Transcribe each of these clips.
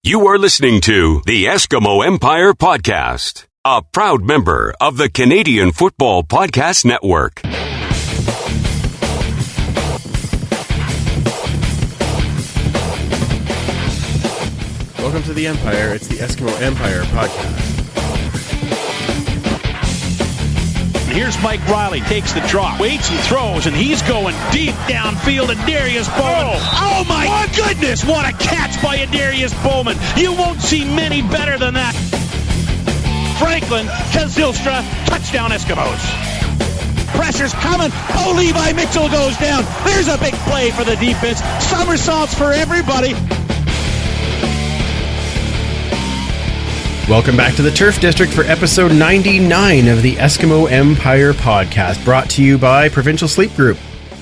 You are listening to the Eskimo Empire Podcast, a proud member of the Canadian Football Podcast Network. Welcome to the Empire. It's the Eskimo Empire Podcast. Here's Mike Riley, takes the drop, waits and throws, and he's going deep downfield to Darius Bowman. Oh my goodness, what a catch by Darius Bowman. You won't see many better than that. Franklin to Zylstra, touchdown Eskimos. Pressure's coming. Oh, Levi Mitchell goes down. There's a big play for the defense. Somersaults for everybody. Welcome back to the Turf District for episode 99 of the Eskimo Empire Podcast, brought to you by Provincial Sleep Group.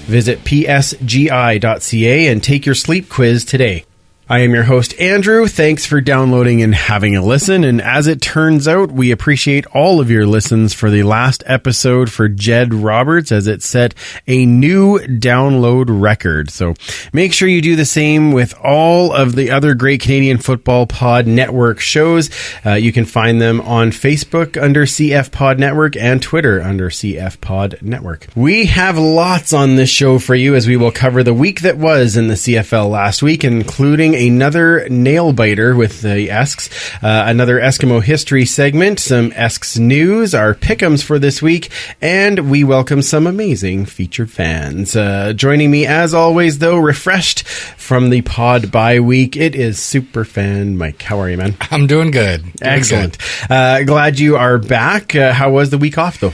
Visit psgi.ca and take your sleep quiz today. I am your host, Andrew. Thanks for downloading and having a listen. And as it turns out, we appreciate all of your listens for the last episode for Jed Roberts, as it set a new download record. So make sure you do the same with all of the other great Canadian Football Pod Network shows. You can find them on Facebook under CF Pod Network and Twitter under CF Pod Network. We have lots on this show for you, as we will cover the week that was in the CFL last week, including another nail biter with the Esks, another Eskimo history segment, some Esks news, our pick'ems for this week, and we welcome some amazing featured fans. Joining me as always, though, refreshed from the pod bye week, it is Superfan Mike. How are you, man? I'm doing good. Excellent. Glad you are back. How was the week off, though?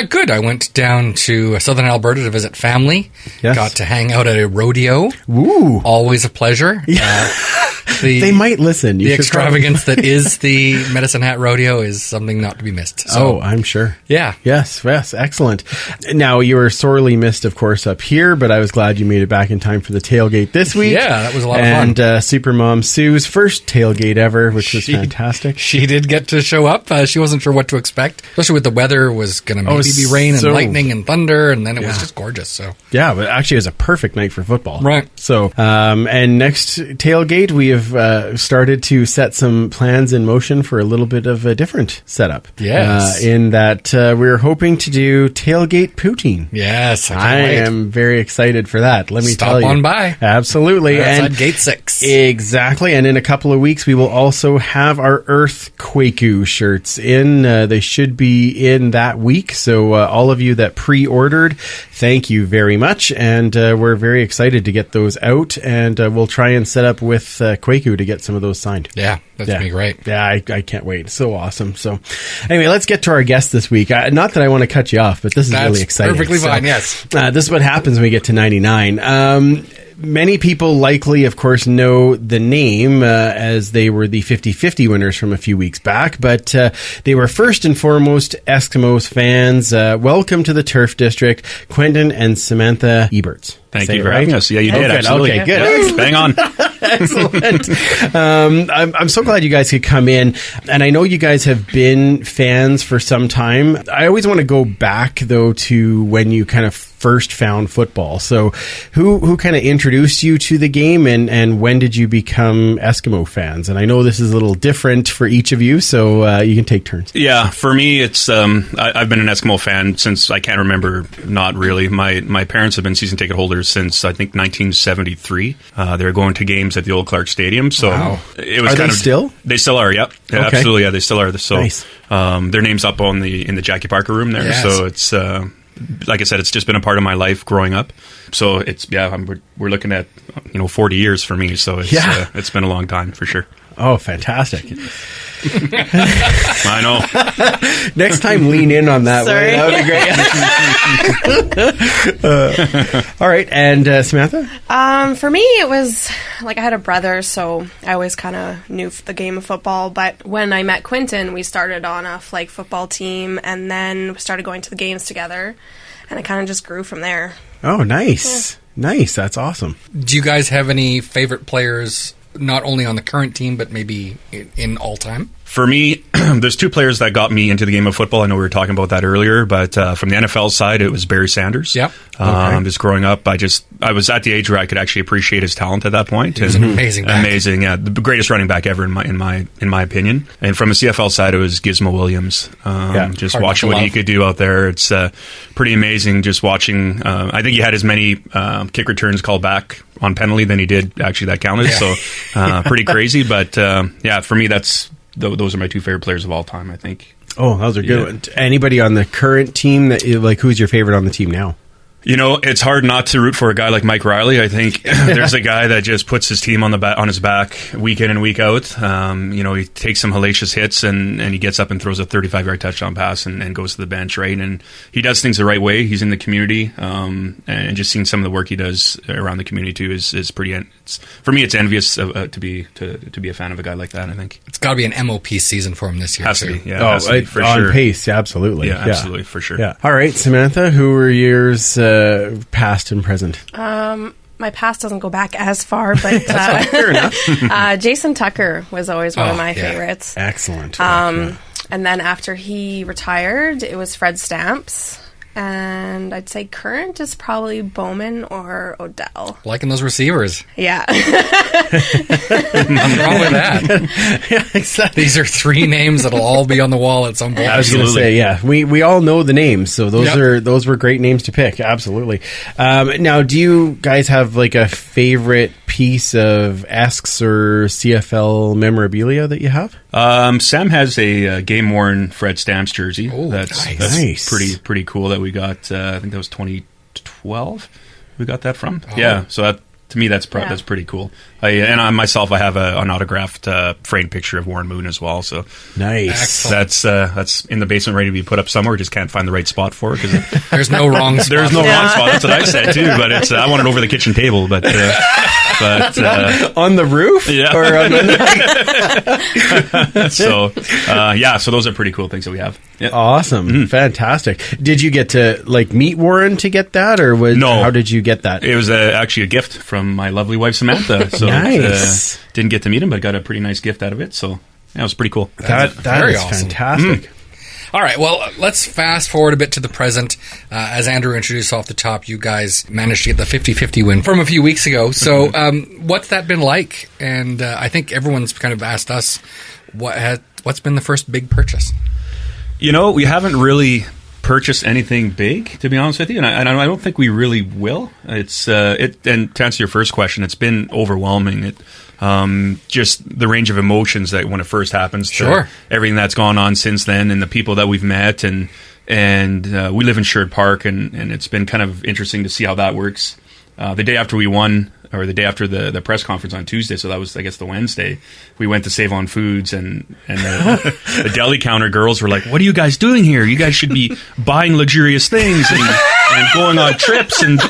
Good. I went down to southern Alberta to visit family. Yes. Got to hang out at a rodeo. Ooh. Always a pleasure. Yeah. They might listen. The extravagance that is the Medicine Hat Rodeo is something not to be missed. So, I'm sure. Yeah. Yes, excellent. Now, you were sorely missed, of course, up here, but I was glad you made it back in time for the tailgate this week. Yeah, that was a lot of fun. And Supermom Sue's first tailgate ever, which was fantastic. She did get to show up. She wasn't sure what to expect, especially with the weather was going to maybe be rain and lightning and thunder, and then it was just gorgeous. So yeah, but actually it was a perfect night for football. Right. So, and next tailgate, we have started to set some plans in motion for a little bit of a different setup. Yes. In that we're hoping to do tailgate poutine. Yes, I am very excited for that. Let me tell you. Stop on by. Absolutely. Outside and Gate 6. Exactly. And in a couple of weeks, we will also have our Earthquake shirts in. They should be in that week. So all of you that pre-ordered, thank you very much. And we're very excited to get those out. And we'll try and set up with Quaku to get some of those signed. Yeah, that's going to be great. Yeah, I can't wait. So awesome. So anyway, let's get to our guest this week. Not that I want to cut you off, but this is really exciting. Perfectly fine, yes. This is what happens when we get to 99. Many people likely, of course, know the name as they were the 50-50 winners from a few weeks back, but they were first and foremost Eskimos fans. Welcome to the Turf District, Quentin and Samantha Ebertz. Thank you for having us. Yeah, you did. Absolutely. Okay, good. Yeah, bang on. Excellent. I'm so glad you guys could come in. And I know you guys have been fans for some time. I always want to go back, though, to when you kind of first found football. So who kind of introduced you to the game, and when did you become Eskimo fans? And I know this is a little different for each of you, so you can take turns. Yeah, for me, it's I've been an Eskimo fan since I can't remember. Not really. My parents have been season ticket holders since I think 1973. They were going to games at the old Clark Stadium. So it was still? They still are. Yep. Yeah, okay. Absolutely. Yeah, they still are. So nice. Their name's up in the Jackie Parker room there. Yes. So it's like I said, it's just been a part of my life growing up. So it's we're looking at 40 years for me. So it's been a long time for sure. Oh, fantastic. I know. Next time, lean in on that. Sorry. That would be great. All right. And Samantha? For me, it was like I had a brother, so I always kind of knew the game of football. But when I met Quentin, we started on a flag football team, and then we started going to the games together, and it kind of just grew from there. Oh, nice. Yeah. Nice. That's awesome. Do you guys have any favorite players, not only on the current team, but maybe in all time? For me, there's two players that got me into the game of football. I know we were talking about that earlier, but from the NFL side, it was Barry Sanders. Yep. Just growing up, I was at the age where I could actually appreciate his talent at that point. He was an amazing back. Amazing, yeah, the greatest running back ever in my opinion. And from the CFL side, it was Gizmo Williams. Just watching what he could do out there, it's pretty amazing. Just watching, I think he had as many kick returns called back on penalty than he did actually that counted. So pretty crazy, but for me, those are my two favorite players of all time, I think. Oh, those are good. Anybody on the current team that who's your favorite on the team now? It's hard not to root for a guy like Mike Riley. I think there's a guy that just puts his team on his back week in and week out. He takes some hellacious hits and he gets up and throws a 35-yard touchdown pass and goes to the bench, right? And he does things the right way. He's in the community, and just seeing some of the work he does around the community too is pretty. For me, it's envious to be a fan of a guy like that. I think it's got to be an MOP season for him this year. Has to be, yeah. For on sure. Pace, absolutely. Yeah, absolutely, for sure. Yeah. All right, Samantha, who were yours? Past and present. My past doesn't go back as far, but fair enough. Jason Tucker was always one of my favorites. Excellent. And then after he retired, it was Fred Stamps. And I'd say current is probably Bowman or Odell. Liking those receivers. Yeah. Nothing wrong with that. Yeah, exactly. These are three names that'll all be on the wall at some point. I was going to say, we all know the names, so those were great names to pick. Absolutely. Now, do you guys have like a favorite piece of Esks or CFL memorabilia that you have? Sam has a game-worn Fred Stamps jersey. Oh, that's nice. pretty cool that we got. I think that was 2012 we got that from. Oh. Yeah, so that, to me, that's pretty cool. I myself, I have an autographed framed picture of Warren Moon as well. So nice. That's in the basement, ready to be put up somewhere. Just can't find the right spot for it because there's no wrong spot. There's no wrong spot. That's what I said too. But I want it over the kitchen table. But on the roof, yeah. Or on the so those are pretty cool things that we have. Yeah. Awesome, fantastic. Did you get to meet Warren to get that, or no? How did you get that? It was actually a gift from my lovely wife Samantha. So nice. Didn't get to meet him, but got a pretty nice gift out of it. So it was pretty cool. That is awesome. Fantastic. All right, well, let's fast forward a bit to the present. As Andrew introduced off the top, you guys managed to get the 50-50 win from a few weeks ago. So what's that been like? And I think everyone's kind of asked us, what's been the first big purchase? We haven't really purchased anything big, to be honest with you, and I don't think we really will. And to answer your first question, it's been overwhelming. Just the range of emotions that when it first happens, to everything that's gone on since then, and the people that we've met, and we live in Sherwood Park, and it's been kind of interesting to see how that works. The day after we won, or the day after the press conference on Tuesday, so that was, I guess, the Wednesday, we went to Save On Foods, and the deli counter girls were like, "What are you guys doing here? You guys should be buying luxurious things and going on trips." And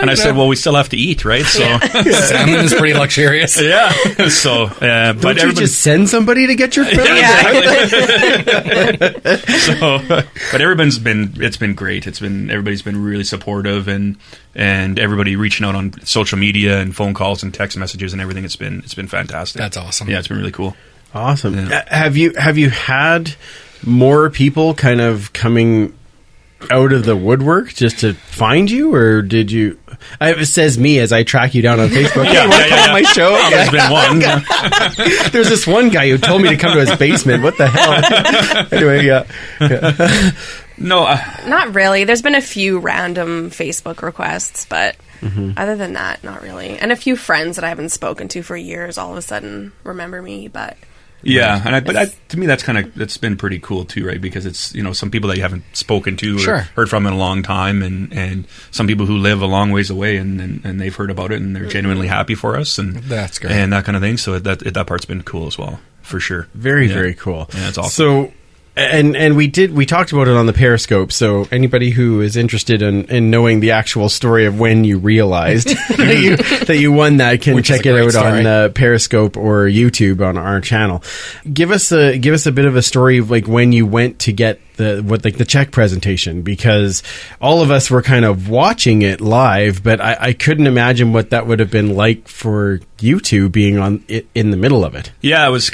I said, "Well, we still have to eat, right?" So salmon is pretty luxurious. Yeah. So, but don't you just send somebody to get your food? But it's been great. Everybody's been really supportive, and everybody reaching out on social media and phone calls and text messages and everything. It's been fantastic. That's awesome. Yeah, it's been really cool. Awesome. Yeah. Have you had more people kind of coming out of the woodwork just to find you, or did you? It says me as I track you down on Facebook. Yeah. My show. There's been one. There's this one guy who told me to come to his basement. What the hell? Anyway, yeah. No, not really. There's been a few random Facebook requests, but other than that, not really. And a few friends that I haven't spoken to for years all of a sudden remember me, but. Yeah, and to me that's been pretty cool too, right? Because it's some people that you haven't spoken to or heard from in a long time, and some people who live a long ways away, and they've heard about it and they're genuinely happy for us, and that's great, and that kind of thing. So that part's been cool as well, for sure. Very cool. Yeah, it's awesome. So. And we talked about it on the Periscope, so anybody who is interested in knowing the actual story of when you realized that you won that can check it out on Periscope or YouTube on our channel. Give us a bit of a story of when you went to get the Czech presentation, because all of us were kind of watching it live, but I couldn't imagine what that would have been like for you two being on it in the middle of it. Yeah, it was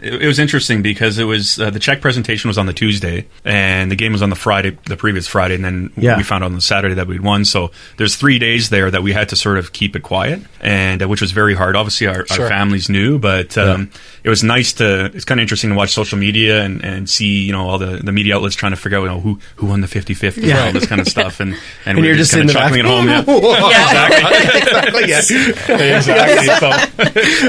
it was interesting because it was the Czech presentation was on the Tuesday and the game was on the previous Friday, and then we found out on the Saturday that we'd won. So there's 3 days there that we had to sort of keep it quiet, and which was very hard. Obviously, our families knew, but it was nice it's kind of interesting to watch social media and see all the media outlets trying to figure out who won the 50-50 and all this kind of stuff, and we're just kind of chuckling at home. Exactly. So,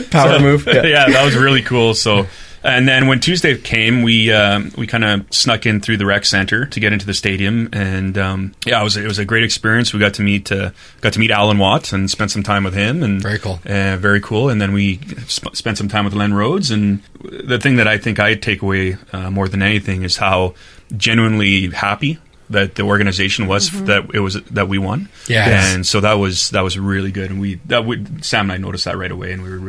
power move. Yeah, that was really cool. So. And then when Tuesday came, we kind of snuck in through the rec center to get into the stadium, and it was a great experience. We got to meet Alan Watts and spent some time with him, and very cool, very cool. And then we spent some time with Len Rhodes. And the thing that I think I take away more than anything is how genuinely happy that the organization was that we won. Yeah, and so that was really good. And Sam and I noticed that right away, and we were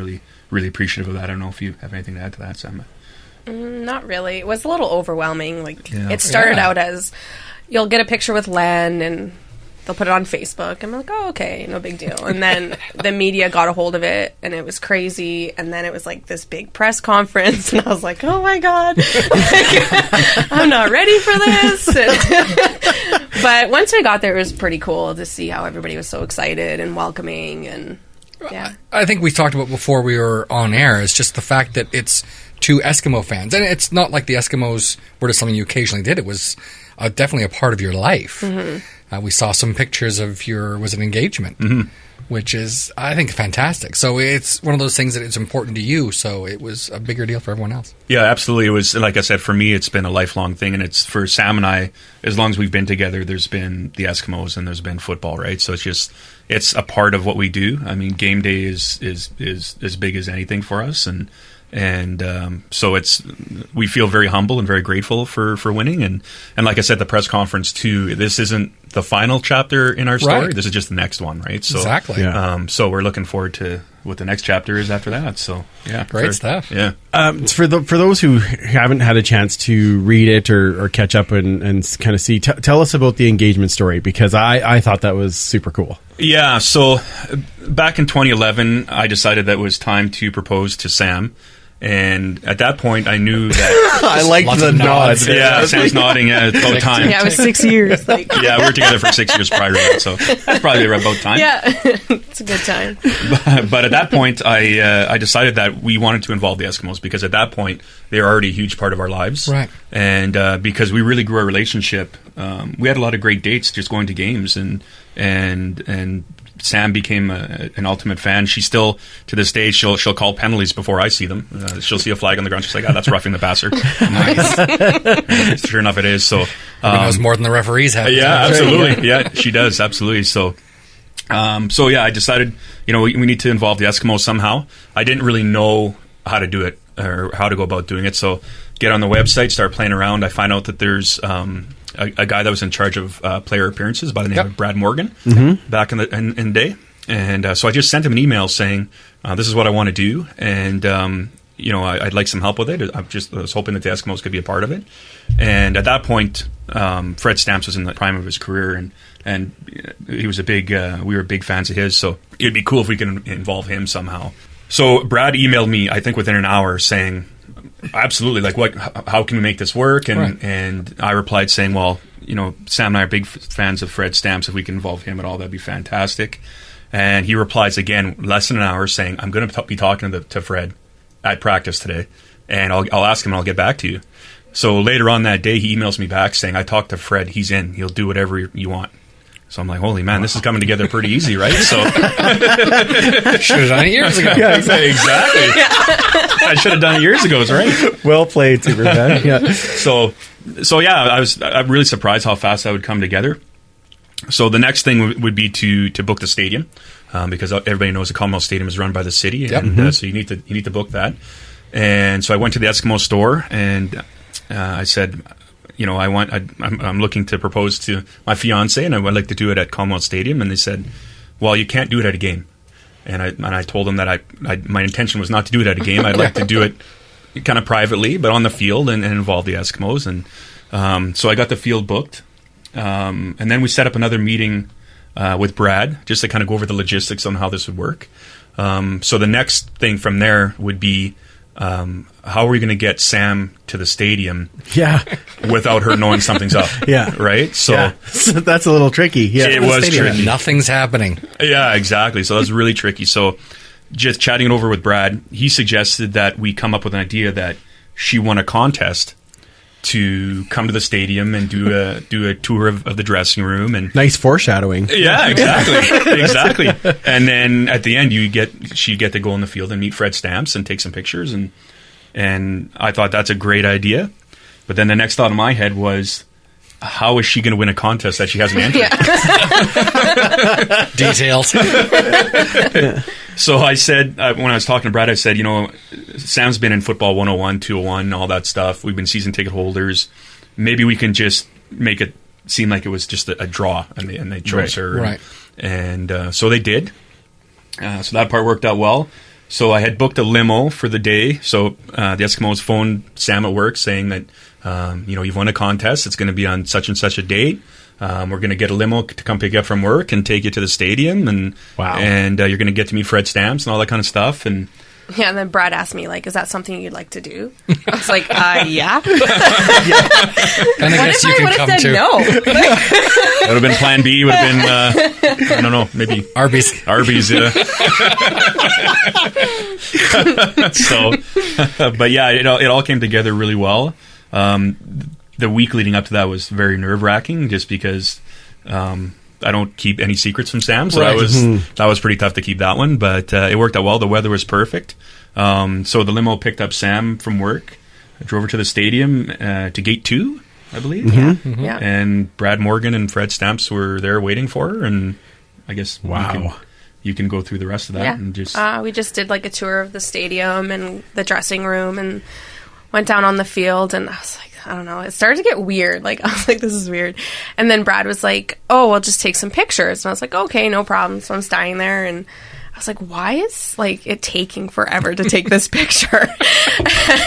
really appreciative of that. I don't know if you have anything to add to that, Sam. Not really. It was a little overwhelming. It started out as you'll get a picture with Len and they'll put it on Facebook. I'm like, oh, okay, no big deal. And then the media got a hold of it and it was crazy. And then it was like this big press conference and I was like, oh my God, I'm not ready for this. But once we got there, it was pretty cool to see how everybody was so excited and welcoming. And yeah, I think we talked about before we were on air. It's just the fact that it's 2 Eskimo fans, and it's not like the Eskimos were just something you occasionally did. It was definitely a part of your life. Mm-hmm. We saw some pictures of an engagement, which is, I think, fantastic. So it's one of those things that it's important to you. So it was a bigger deal for everyone else. Yeah, absolutely. It was, like I said, for me, it's been a lifelong thing, and it's for Sam and I. As long as we've been together, there's been the Eskimos and there's been football, right? So it's a part of what we do. I mean, game day is as big as anything for us, and so we feel very humble and very grateful for winning. And like I said, the press conference too, this isn't the final chapter in our story. Right. This is just the next one, right? So, exactly. Yeah. So we're looking forward to what the next chapter is after that. So yeah, great stuff. Yeah. For those who haven't had a chance to read it or catch up and kind of see, tell us about the engagement story, because I thought that was super cool. Yeah. So back in 2011, I decided that it was time to propose to Sam. And at that point, I knew that... I liked the nod. Yeah, Sam's nodding. Yeah, it's about time. Yeah, it was 6 years. Yeah, we were together for 6 years prior to that, so that's probably about time. Yeah, it's a good time. But at that point, I decided that we wanted to involve the Eskimos, because at that point, they were already a huge part of our lives. Right. And because we really grew our relationship, we had a lot of great dates just going to games, and Sam became an ultimate fan. She still, to this day, she'll call penalties before I see them. She'll see a flag on the ground. She's like, "Oh, that's roughing the passer." Nice. Sure enough, it is. So he knows more than the referees have. Yeah, absolutely. Yeah, she does. Absolutely. So yeah, I decided, we need to involve the Eskimos somehow. I didn't really know how to do it or how to go about doing it. So get on the website, start playing around. I find out that there's a guy that was in charge of player appearances by the name of Brad Morgan back in the day. And so I just sent him an email saying, this is what I want to do. And, I'd like some help with it. I was hoping that the Eskimos could be a part of it. And at that point, Fred Stamps was in the prime of his career, and he was we were big fans of his. So it'd be cool if we could involve him somehow. So Brad emailed me, I think within an hour, saying, absolutely, how can we make this work? And I replied saying, well, Sam and I are big fans of Fred Stamps. If we can involve him at all, that'd be fantastic. And he replies again, less than an hour, saying, I'm going to be talking to Fred at practice today, and I'll ask him and I'll get back to you. So later on that day, he emails me back saying, I talked to Fred, he's in, he'll do whatever you want. So I'm like, holy man, this is coming together pretty easy, right? So should have done it years ago. Yeah, exactly. I should have done it years ago, right? Well played, Superfan. Yeah. So yeah, I'm really surprised how fast that would come together. So the next thing would be to book the stadium, because everybody knows the Commonwealth Stadium is run by the city, and so you need to book that. And so I went to the Eskimo store, and I said, I'm looking to propose to my fiance, and I would like to do it at Commonwealth Stadium. And they said, well, you can't do it at a game. And I told them that my intention was not to do it at a game. I'd like to do it kind of privately, but on the field and involve the Eskimos. And So I got the field booked. And then we set up another meeting with Brad, just to kind of go over the logistics on how this would work. So the next thing from there would be, how are we going to get Sam to the stadium without her knowing something's up? Right? So that's a little tricky. Yeah, it was tricky. Nothing's happening. Yeah, exactly. So that was really tricky. So just chatting it over with Brad, he suggested that we come up with an idea that she won a contest to come to the stadium and do a tour of the dressing room. And nice foreshadowing. Yeah, exactly. And then at the end, she'd get to go on the field and meet Fred Stamps and take some pictures. And I thought that's a great idea. But then the next thought in my head was, how is she going to win a contest that she hasn't entered? Details. So I said, when I was talking to Brad, I said, Sam's been in football 101, 201, all that stuff. We've been season ticket holders. Maybe we can just make it seem like it was just a draw, and they chose her. Right. And so they did. So that part worked out well. So I had booked a limo for the day. So the Eskimos phoned Sam at work saying that, you've won a contest. It's going to be on such and such a date. We're going to get a limo to come pick you up from work and take you to the stadium. And you're going to get to meet Fred Stamps and all that kind of stuff. And yeah, and then Brad asked me, is that something you'd like to do? I was like, yeah. And I guess you can come too. No. That would have been plan B. Would have been, I don't know, maybe Arby's, yeah. So, but yeah, it all came together really well. The week leading up to that was very nerve-wracking, just because I don't keep any secrets from Sam, so that was pretty tough to keep that one. But it worked out well. The weather was perfect. So the limo picked up Sam from work, drove her to the stadium to Gate 2, I believe. Yeah. And Brad Morgan and Fred Stamps were there waiting for her, and I guess you can go through the rest of that. Yeah. And just we just did a tour of the stadium and the dressing room, and went down on the field, and I was like, I don't know, it started to get weird. I was like, this is weird. And then Brad was like, oh, we'll just take some pictures. And I was like, okay, no problem. So I'm standing there, and I was like, why is it taking forever to take this picture?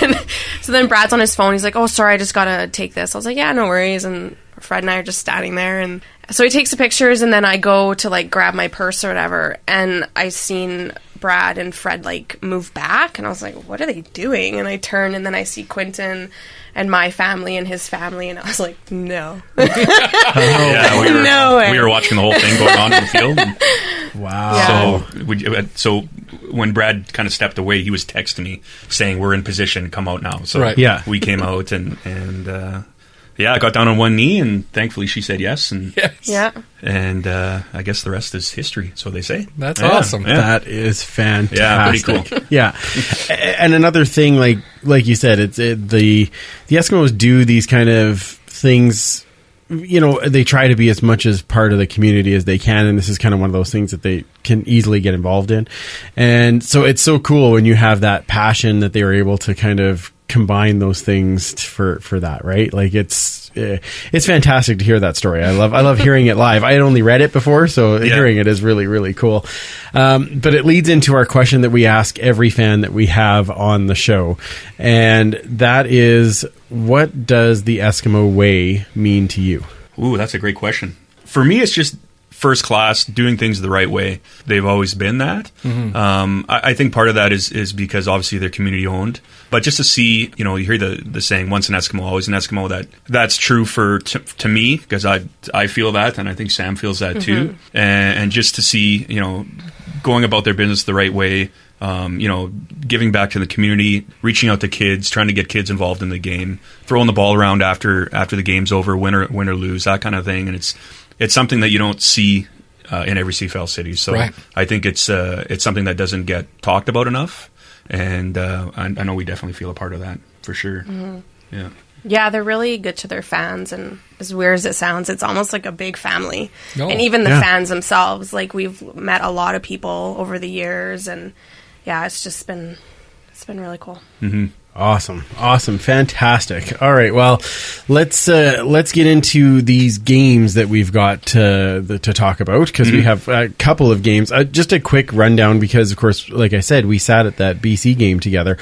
And so then Brad's on his phone. He's like, oh, sorry, I just gotta take this. I was like, yeah, no worries. And Fred and I are just standing there, and so he takes the pictures, and then I go to grab my purse or whatever, and I seen Brad and Fred move back, and I was like, what are they doing? And I turn, and then I see Quentin and my family and his family, and I was like, no. No way. We were watching the whole thing going on in the field. Wow. Yeah. So when Brad kind of stepped away, he was texting me saying, we're in position, come out now. So we came out, and I got down on one knee, and thankfully she said yes. And and I guess the rest is history, so they say. That's awesome. Yeah. That is fantastic. Yeah, pretty cool. Yeah. And another thing, like you said, the Eskimos do these kind of things. They try to be as much as part of the community as they can, and this is kind of one of those things that they can easily get involved in. And so it's so cool when you have that passion that they were able to kind of combine those things for that, right? It's fantastic to hear that story. I love hearing it live. I had only read it before, so hearing it is really, really cool. But it leads into our question that we ask every fan that we have on the show, and that is, what does the Eskimo way mean to you? Ooh, that's a great question. For me, it's just first class, doing things the right way. They've always been that. I think part of that is because obviously they're community owned, but just to see, you hear the saying, once an Eskimo, always an Eskimo, that's true to me, because I feel that, and I think Sam feels that too. And just to see, going about their business the right way, giving back to the community, reaching out to kids, trying to get kids involved in the game, throwing the ball around after the game's over, win or lose, that kind of thing. And it's something that you don't see in every CFL city. So I think it's something that doesn't get talked about enough. And I know we definitely feel a part of that, for sure. Yeah. Yeah, they're really good to their fans, and as weird as it sounds, it's almost like a big family. And even the fans themselves, we've met a lot of people over the years, and it's been really cool. Awesome. Fantastic. All right. Well, let's get into these games that we've got to talk about, because we have a couple of games. Just a quick rundown, because of course, like I said, we sat at that BC game together.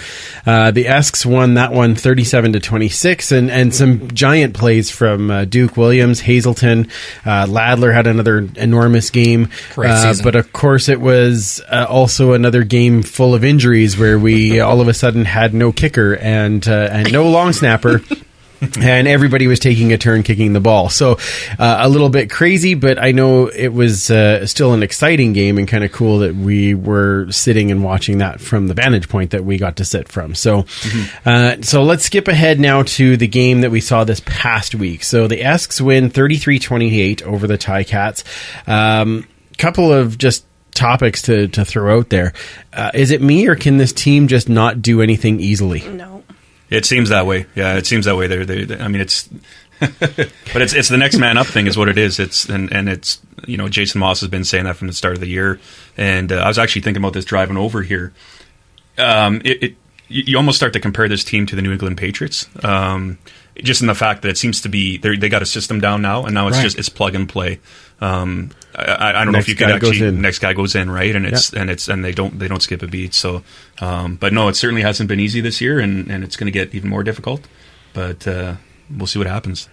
The Esks won that one 37-26, and some giant plays from Duke Williams, Hazelton, Ladler had another enormous game. But of course, it was also another game full of injuries, where we all of a sudden had no kicker and no long snapper. And everybody was taking a turn kicking the ball. So a little bit crazy, but I know it was still an exciting game, and kind of cool that we were sitting and watching that from the vantage point that we got to sit from. So so let's skip ahead now to the game that we saw this past week. So the Esks win 33-28 over the Ticats. Couple of just topics to throw out there. Is it me, or can this team just not do anything easily? No. It seems that way. Yeah, it seems that way. I mean, it's, but it's the next man up thing is what it is. It's Jason Moss has been saying that from the start of the year, and I was actually thinking about this driving over here. You almost start to compare this team to the New England Patriots, just in the fact that it seems to be they got a system down now, and now it's plug and play. I don't know if you could actually next guy goes in, right, and they don't skip a beat. So, but no, it certainly hasn't been easy this year, and it's going to get even more difficult. But we'll see what happens.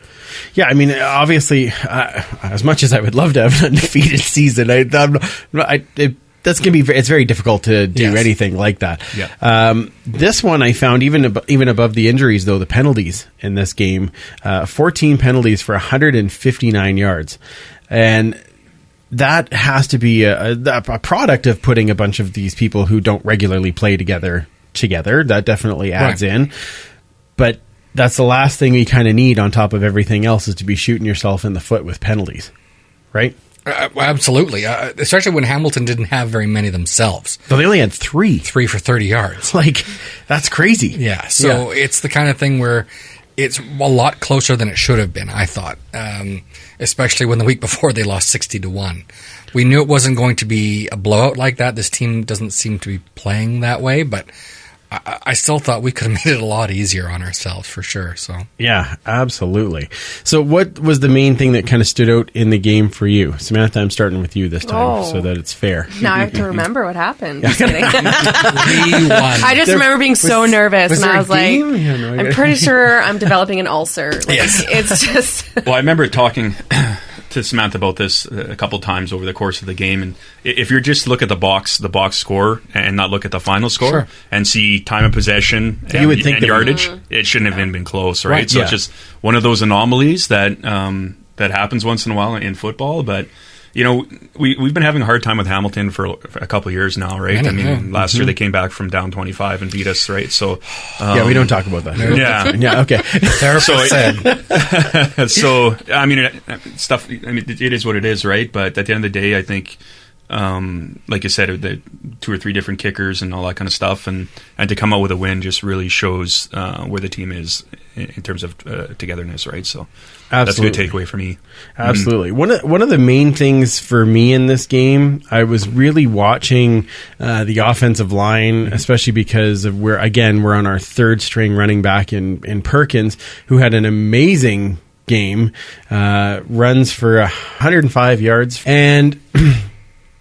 Yeah, I mean, obviously, as much as I would love to have an undefeated season, that's going to be. It's very difficult to do anything like that. Yeah. This one I found even above the injuries, though, the penalties in this game, 14 penalties for 159 yards. And that has to be a product of putting a bunch of these people who don't regularly play together. That definitely adds in. But that's the last thing you kind of need on top of everything else, is to be shooting yourself in the foot with penalties, right? Absolutely. Especially when Hamilton didn't have very many themselves. So they only had 3. 3 for 30 yards. Like, that's crazy. Yeah. So it's the kind of thing where it's a lot closer than it should have been, I thought. Especially when the week before they lost 60-1. We knew it wasn't going to be a blowout like that. This team doesn't seem to be playing that way, but I still thought we could have made it a lot easier on ourselves, for sure. So yeah, absolutely. So what was the main thing that kind of stood out in the game for you? Samantha, I'm starting with you this time so that it's fair. Now I have to remember what happened. Just kidding. I just remember being so nervous, and I was like, I'm pretty sure I'm developing an ulcer. Like, it's just... Well, I remember talking to Samantha about this a couple times over the course of the game, and if you just look at the box score and not look at the final score and see time of possession you would think and yardage, it shouldn't have even been close, right? So it's just one of those anomalies that that happens once in a while in football. But you know, we've been having a hard time with Hamilton for a couple of years now, right? I mean, last year they came back from down 25 and beat us, right? So we don't talk about that. Yeah, okay. So I mean, stuff. I mean, it is what it is, right? But at the end of the day, I think, like you said, the 2 or 3 different kickers and all that kind of stuff, and to come out with a win just really shows where the team is in terms of togetherness, right? So that's a good takeaway for me. Absolutely. One of the main things for me in this game, I was really watching the offensive line, especially because of we're on our 3rd string running back in Perkins, who had an amazing game, runs for 105 yards, and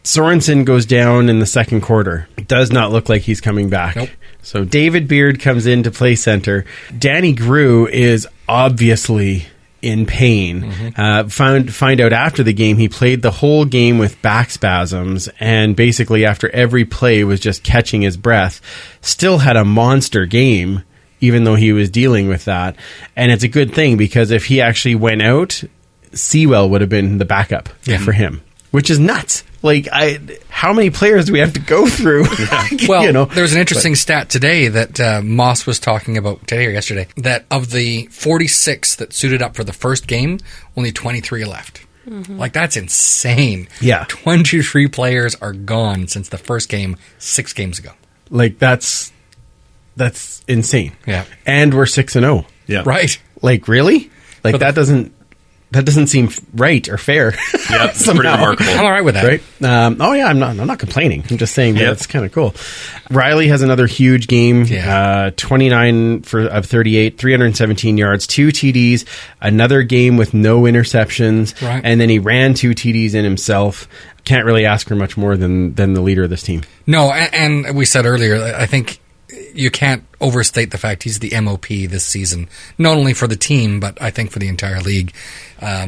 Sorensen goes down in the second quarter. It does not look like he's coming back. Nope. So David Beard comes in to play center. Danny Grew is obviously in pain. Find out after the game he played the whole game with back spasms, and basically after every play was just catching his breath. Still had a monster game, even though he was dealing with that. And it's a good thing, because if he actually went out, Sewell would have been the backup for him, which is nuts. Like, how many players do we have to go through? Well, there's an interesting stat today that Moss was talking about today or yesterday, that of the 46 that suited up for the first game, only 23 are left. Like, that's insane. Yeah. 23 players are gone since the first game 6 games ago. Like, that's insane. Yeah. And we're 6-0. Yeah. Right. Like, really? Like, that doesn't that doesn't seem right or fair. Yeah, it's pretty remarkable. I'm all right with that. Right? I'm not complaining. I'm just saying that it's kind of cool. Riley has another huge game. 29 of 38, 317 yards, 2 TDs, another game with no interceptions, and then he ran 2 TDs in himself. Can't really ask for much more than the leader of this team. No, and we said earlier, I think you can't overstate the fact he's the MOP this season, not only for the team, but I think for the entire league. A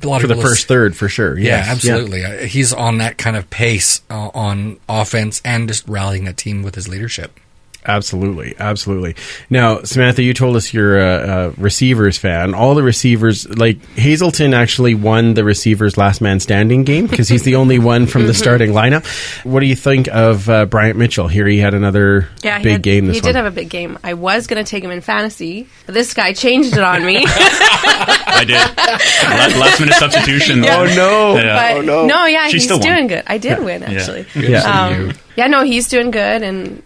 lot for the first third, for sure. Yeah, absolutely. Yeah. He's on that kind of pace on offense and just rallying that team with his leadership. Absolutely. Now, Samantha, you told us you're a receivers fan. All the receivers, like Hazelton actually won the receivers last man standing game because he's the only one from the starting lineup. What do you think of Bryant Mitchell? Here he had another big game this He did have a big game. I was going to take him in fantasy, but this guy changed it on me. I did. Last minute substitution. Yeah. Oh, no. Yeah. No, he's doing good. I did win, actually. He's doing good, and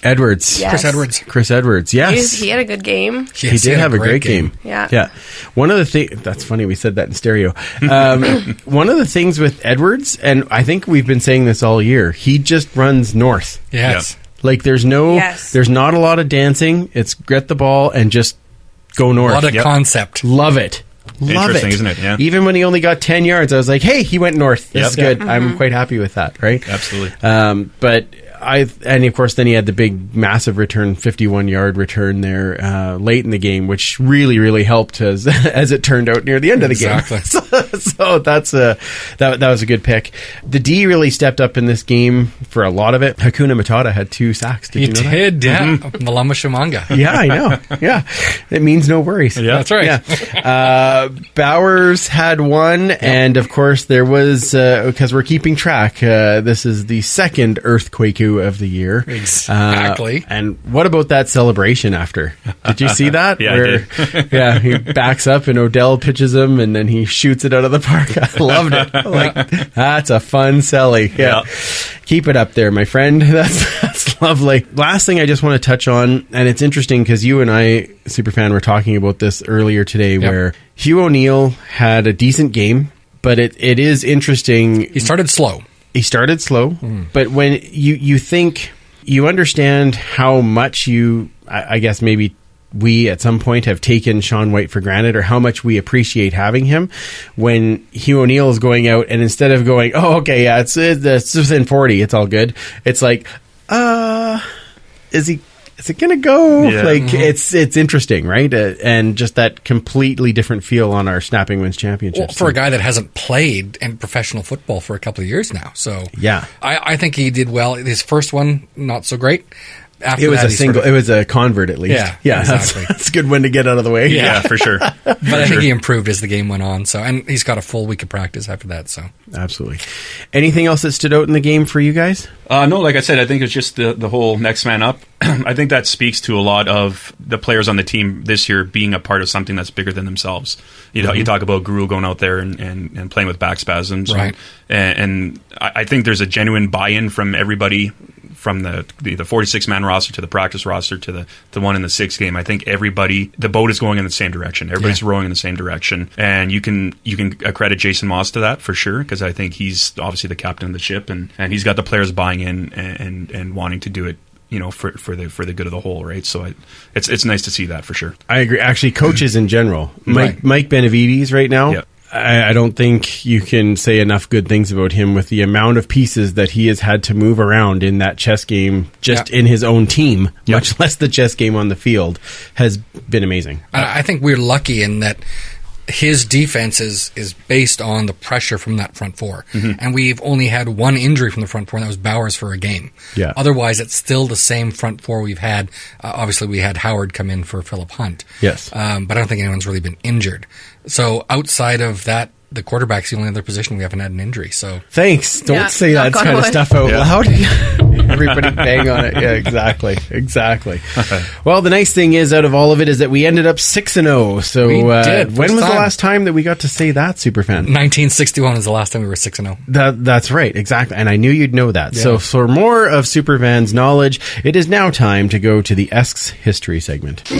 Edwards. Yes. Chris Edwards, yes. He had a good game. He did have a great game. Yeah. One of the things, that's funny, we said that in stereo. One of the things with Edwards, and I think we've been saying this all year, he just runs north. Yes. Like there's not a lot of dancing. It's get the ball and just go north. A lot of concept. Love it. Interesting, isn't it? Yeah. Even when he only got 10 yards, I was like, hey, he went north. That's good. Mm-hmm. I'm quite happy with that, right? Absolutely. But and of course, then he had the big, massive return, 51-yard return there late in the game, which really, really helped as it turned out near the end of the game. So that's that was a good pick. The D really stepped up in this game for a lot of it. Hakuna Matata had 2 sacks. Did you know that? Yeah. Malama Shumanga. Yeah, I know. Yeah. It means no worries. Yeah, that's right. Yeah. Bowers had 1, and of course there was, because we're keeping track, this is the second earthquake of the year. Exactly. And what about that celebration after? Did you see that? Yeah, I did. He backs up and Odell pitches him and then he shoots it out of the park. I loved it. Like, that's a fun celly. Yeah. Keep it up there, my friend. That's lovely. Last thing I just want to touch on, and it's interesting because you and I, Superfan, were talking about this earlier today, where Hugh O'Neill had a decent game, but it is interesting. He started slow, but when you think, you understand how much I guess maybe we at some point have taken Sean White for granted, or how much we appreciate having him, when Hugh O'Neill is going out and instead of going, it's within 40, it's all good. It's like, is it going to go? Yeah. It's interesting, right? And just that completely different feel on our Snapping Wins Championships. Well, for a guy that hasn't played in professional football for a couple of years now. So yeah, I think he did well. His first one, not so great. After it was it was a convert at least. Yeah, exactly. That's a good one to get out of the way. Yeah, for sure. But I think he improved as the game went on. So, and he's got a full week of practice after that. So absolutely. Anything else that stood out in the game for you guys? No, like I said, I think it's just the whole next man up. I think that speaks to a lot of the players on the team this year being a part of something that's bigger than themselves. You know, you talk about Guru going out there and playing with back spasms, right? And I think there's a genuine buy-in from everybody, from the 46-man roster to the practice roster to the one in the 6th game. I think everybody, the boat is going in the same direction. Everybody's rowing in the same direction, and you can accredit Jason Moss to that for sure, because I think he's obviously the captain of the ship, and he's got the players buying in and wanting to do it, you know, for the good of the whole, right? So it's nice to see that for sure. I agree. Actually, coaches in general, Mike Benavides right now. Yep. I don't think you can say enough good things about him with the amount of pieces that he has had to move around in that chess game, just in his own team, much less the chess game on the field, has been amazing. I think we're lucky in that his defense is based on the pressure from that front four. Mm-hmm. And we've only had one injury from the front four, and that was Bowers for a game. Yeah. Otherwise, it's still the same front four we've had. Obviously, we had Howard come in for Philip Hunt. Yes. But I don't think anyone's really been injured. So outside of that, the quarterback's the only other position we haven't had an injury. So thanks. Don't say that kind of stuff out loud. Everybody bang on it. Yeah, exactly. Well, the nice thing is, out of all of it, is that we ended up 6-0. So we did. When was the last time that we got to say that, Superfan? 1961 was the last time we were 6-0. That's right, exactly. And I knew you'd know that. Yeah. So for more of Superfan's knowledge, it is now time to go to the Esks History segment.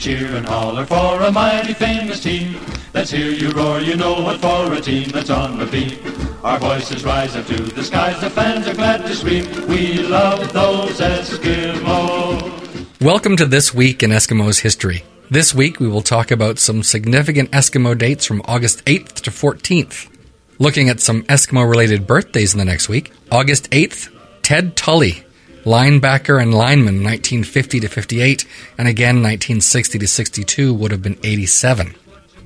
cheer and holler for a mighty famous team. Let's hear you roar, you know what, for a team that's on the beat. Our voices rise up to the skies, the fans are glad to scream. We love those Eskimos. Welcome to This Week in Eskimos History. This week we will talk about some significant Eskimo dates from August 8th to 14th. Looking at some Eskimo-related birthdays in the next week. August 8th, Ted Tully, linebacker and lineman 1950 to 58, and again 1960 to 62 would have been 87.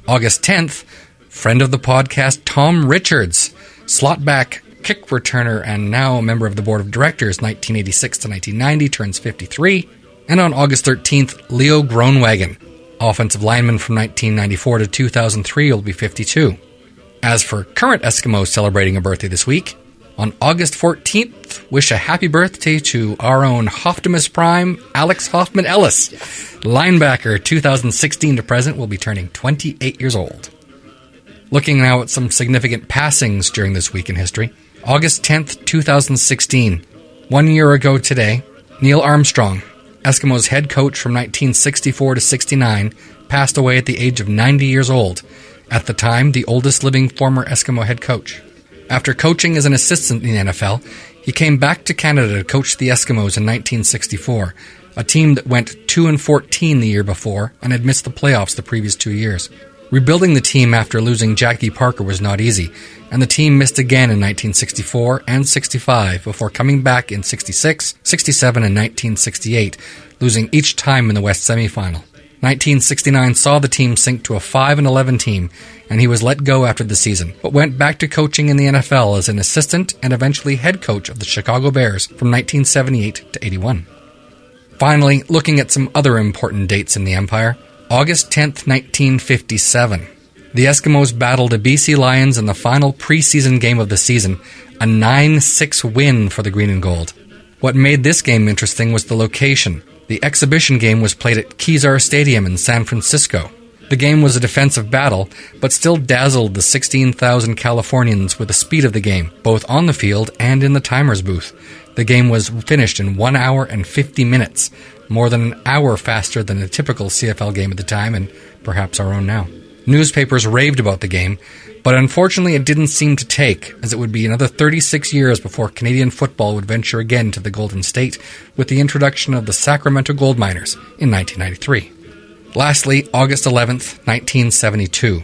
August 10th, friend of the podcast Tom Richards, slotback, kick returner, and now a member of the board of directors 1986 to 1990, turns 53. And on August 13th, Leo Groenwagen, offensive lineman from 1994 to 2003, will be 52. As for current Eskimos celebrating a birthday this week, on August 14th, wish a happy birthday to our own Optimus Prime, Alex Hoffman Ellis. Linebacker 2016 to present will be turning 28 years old. Looking now at some significant passings during this week in history. August 10th, 2016. 1 year ago today, Neil Armstrong, Eskimos head coach from 1964 to 69, passed away at the age of 90 years old. At the time, the oldest living former Eskimo head coach. After coaching as an assistant in the NFL, he came back to Canada to coach the Eskimos in 1964, a team that went 2-14 the year before and had missed the playoffs the previous 2 years. Rebuilding the team after losing Jackie Parker was not easy, and the team missed again in 1964 and 65 before coming back in 66, 67, and 1968, losing each time in the West semifinal. 1969 saw the team sink to a 5-11 team, and he was let go after the season, but went back to coaching in the NFL as an assistant and eventually head coach of the Chicago Bears from 1978 to 81. Finally, looking at some other important dates in the Empire, August 10th, 1957. The Eskimos battled the BC Lions in the final preseason game of the season, a 9-6 win for the Green and Gold. What made this game interesting was the location. The exhibition game was played at Kezar Stadium in San Francisco. The game was a defensive battle, but still dazzled the 16,000 Californians with the speed of the game, both on the field and in the timer's booth. The game was finished in 1 hour and 50 minutes, more than an hour faster than a typical CFL game at the time, and perhaps our own now. Newspapers raved about the game, but unfortunately it didn't seem to take, as it would be another 36 years before Canadian football would venture again to the Golden State with the introduction of the Sacramento Gold Miners in 1993. Lastly, August 11th, 1972.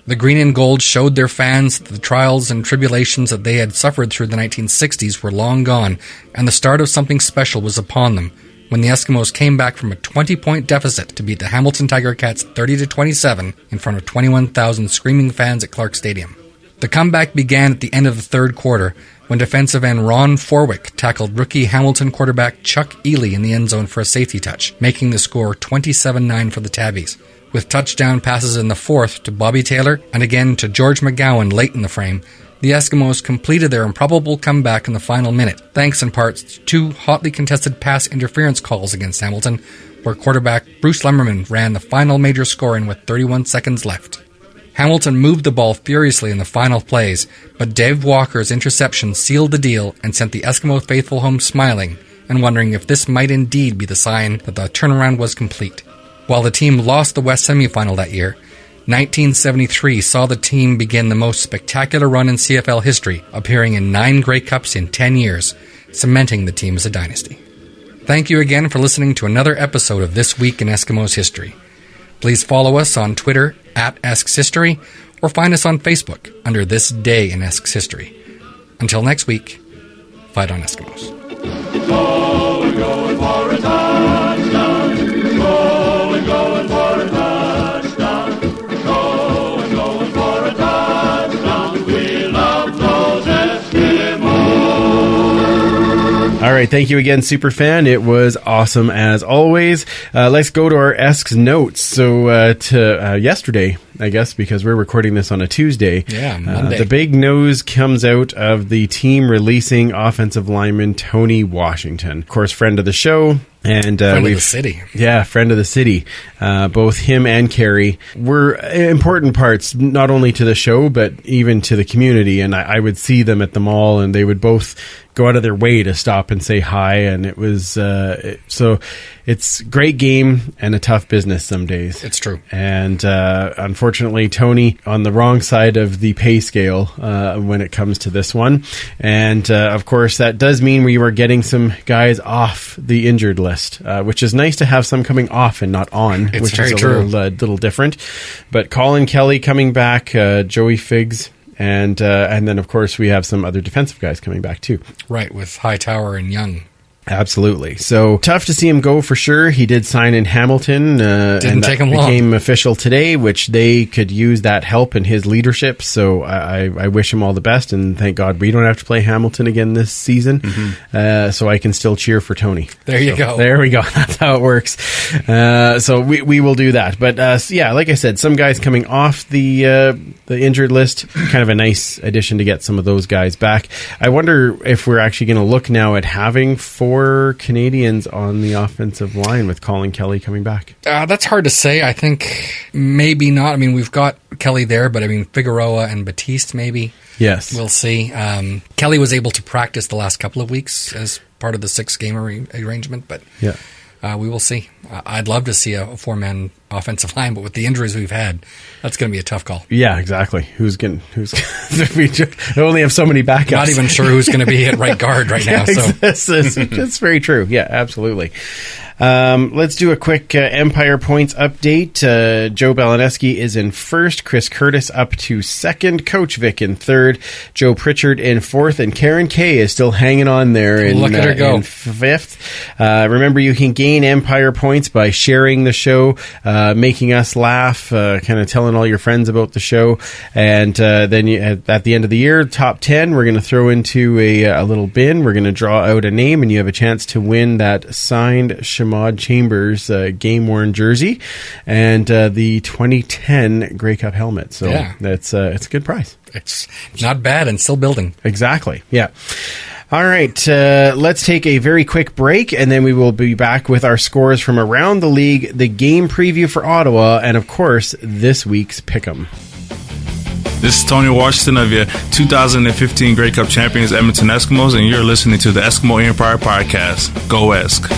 The Green and Gold showed their fans that the trials and tribulations that they had suffered through the 1960s were long gone, and the start of something special was upon them, when the Eskimos came back from a 20-point deficit to beat the Hamilton Tiger Cats 30-27 in front of 21,000 screaming fans at Clark Stadium. The comeback began at the end of the third quarter when defensive end Ron Forwick tackled rookie Hamilton quarterback Chuck Ely in the end zone for a safety touch, making the score 27-9 for the Tabbies. With touchdown passes in the fourth to Bobby Taylor and again to George McGowan late in the frame, the Eskimos completed their improbable comeback in the final minute, thanks in part to two hotly contested pass interference calls against Hamilton, where quarterback Bruce Lemmerman ran the final major score in with 31 seconds left. Hamilton moved the ball furiously in the final plays, but Dave Walker's interception sealed the deal and sent the Eskimo faithful home smiling and wondering if this might indeed be the sign that the turnaround was complete. While the team lost the West semifinal that year, 1973 saw the team begin the most spectacular run in CFL history, appearing in 9 Grey Cups in 10 years, cementing the team as a dynasty. Thank you again for listening to another episode of This Week in Eskimos History. Please follow us on Twitter @Esks History or find us on Facebook under This Day in Esks History. Until next week, fight on Eskimos. Going for a touchdown. Going for a touchdown. Going for a touchdown. We love those Eskimos. All right, thank you again, Superfan. It was awesome as always. Let's go to our Esks notes. So to yesterday, I guess, because we're recording this on a Tuesday. Yeah, Monday. The big news comes out of the team releasing offensive lineman Tony Washington. Of course, friend of the show. And friend of the city. Yeah, friend of the city. Both him and Carrie were important parts, not only to the show, but even to the community. And I would see them at the mall, and they would both go out of their way to stop and say hi. And it was so it's great game and a tough business some days. It's true. And unfortunately, Tony on the wrong side of the pay scale when it comes to this one. And of course, that does mean we were getting some guys off the injured list, which is nice to have some coming off and not on, which is a little different. But Colin Kelly coming back, Joey Figs, and then, of course, we have some other defensive guys coming back, too. Right, with Hightower and Young. Absolutely. So tough to see him go for sure. He did sign in Hamilton. Didn't take him long. Became official today, which they could use that help in his leadership. So I wish him all the best, and thank God we don't have to play Hamilton again this season. So I can still cheer for Tony. There you go. There we go. That's how it works. So we will do that. But yeah, like I said, some guys coming off the injured list. Kind of a nice addition to get some of those guys back. I wonder if we're actually going to look now at having 4 Canadians on the offensive line with Colin Kelly coming back. That's hard to say. I think maybe not. I mean, we've got Kelly there, but I mean, Figueroa and Batiste maybe. Yes. We'll see. Kelly was able to practice the last couple of weeks as part of the 6-game arrangement, but yeah. We will see. I'd love to see a 4-man offensive line, but with the injuries we've had, that's going to be a tough call. Yeah, exactly. We only have so many backups. Not even sure who's going to be at right guard right now. So that's very true. Yeah, absolutely. Let's do a quick Empire points update. Joe Balaneski is in first, Chris Curtis up to second, Coach Vic in third, Joe Pritchard in fourth, and Karen Kay is still hanging on there Look at her go. in fifth. Remember, you can gain Empire points by sharing the show, making us laugh, kind of telling all your friends about the show, and then at the end of the year, top 10, we're going to throw into a little bin. We're going to draw out a name, and you have a chance to win that signed Shamad Chambers game-worn jersey and the 2010 Grey Cup helmet. So yeah. It's a good prize. It's not bad and still building. Exactly. Yeah. All right, let's take a very quick break, and then we will be back with our scores from around the league, the game preview for Ottawa, and, of course, this week's Pick'em. This is Tony Washington of your 2015 Grey Cup champions, Edmonton Eskimos, and you're listening to the Eskimo Empire Podcast. Go Esk.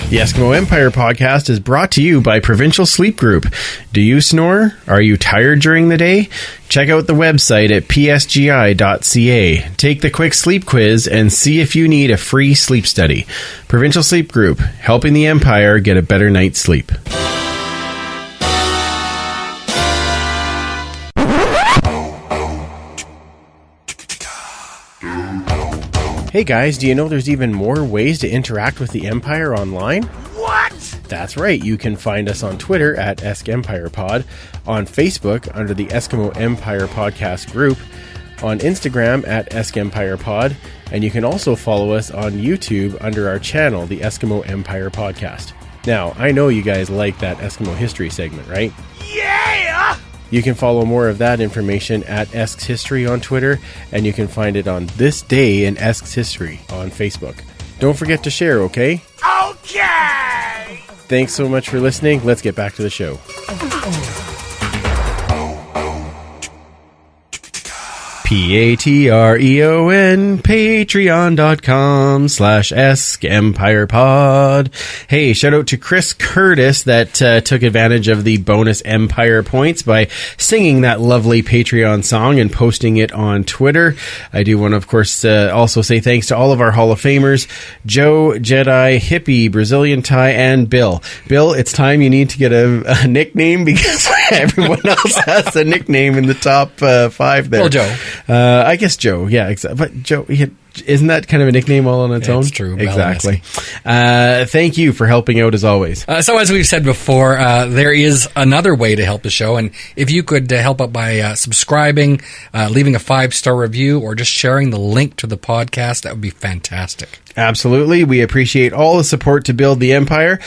The Eskimo Empire Podcast is brought to you by Provincial Sleep Group. Do you snore? Are you tired during the day? Check out the website at psgi.ca. Take the quick sleep quiz and see if you need a free sleep study. Provincial Sleep Group, helping the Empire get a better night's sleep. Hey guys, do you know there's even more ways to interact with the Empire online? What? That's right, you can find us on Twitter at EskEmpirePod, on Facebook under the Eskimo Empire Podcast group, on Instagram at EskEmpirePod, and you can also follow us on YouTube under our channel, the Eskimo Empire Podcast. Now, I know you guys like that Eskimo History segment, right? Yeah! You can follow more of that information at Esks History on Twitter, and you can find it on This Day in Esks History on Facebook. Don't forget to share, okay? Okay! Thanks so much for listening. Let's get back to the show. Patreon, patreon.com/EskEmpirePod. Hey, shout out to Chris Curtis that took advantage of the bonus Empire points by singing that lovely Patreon song and posting it on Twitter. I do want to, of course, also say thanks to all of our Hall of Famers, Joe, Jedi, Hippie, Brazilian Ty, and Bill. Bill, it's time you need to get a nickname because everyone else has a nickname in the top 5 there. Well, Joe. I guess Joe, yeah, exactly. But Joe, isn't that kind of a nickname all on its own? It's true. Exactly. Thank you for helping out as always. So as we've said before, there is another way to help the show, and if you could help out by subscribing, leaving a 5-star review, or just sharing the link to the podcast, that would be fantastic. Absolutely. We appreciate all the support to build the Empire.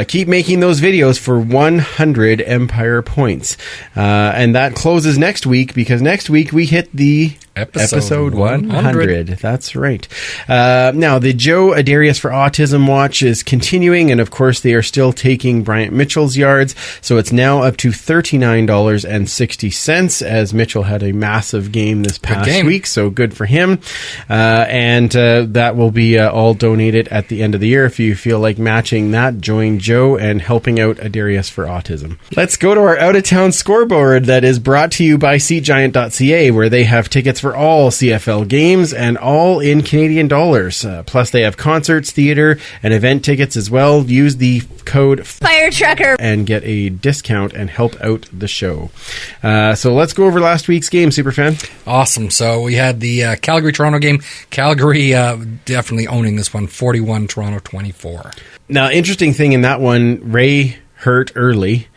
Keep making those videos for 100 Empire points. And that closes next week, because next week we hit the Episode 100. That's right. Now, the Joe Adarius for Autism Watch is continuing, and of course, they are still taking Bryant Mitchell's yards, so it's now up to $39.60, as Mitchell had a massive game this past week, so good for him. And that will be all donated at the end of the year. If you feel like matching that, join Joe and helping out Adarius for Autism. Let's go to our out-of-town scoreboard that is brought to you by SeatGiant.ca, where they have tickets for all CFL games and all in Canadian dollars. Plus, they have concerts, theater, and event tickets as well. Use the code FIRETRUCKER and get a discount and help out the show. So let's go over last week's game, Superfan. Awesome. So we had the Calgary-Toronto game. Calgary definitely owning this one, 41, Toronto 24. Now, interesting thing in that one, Ray hurt early,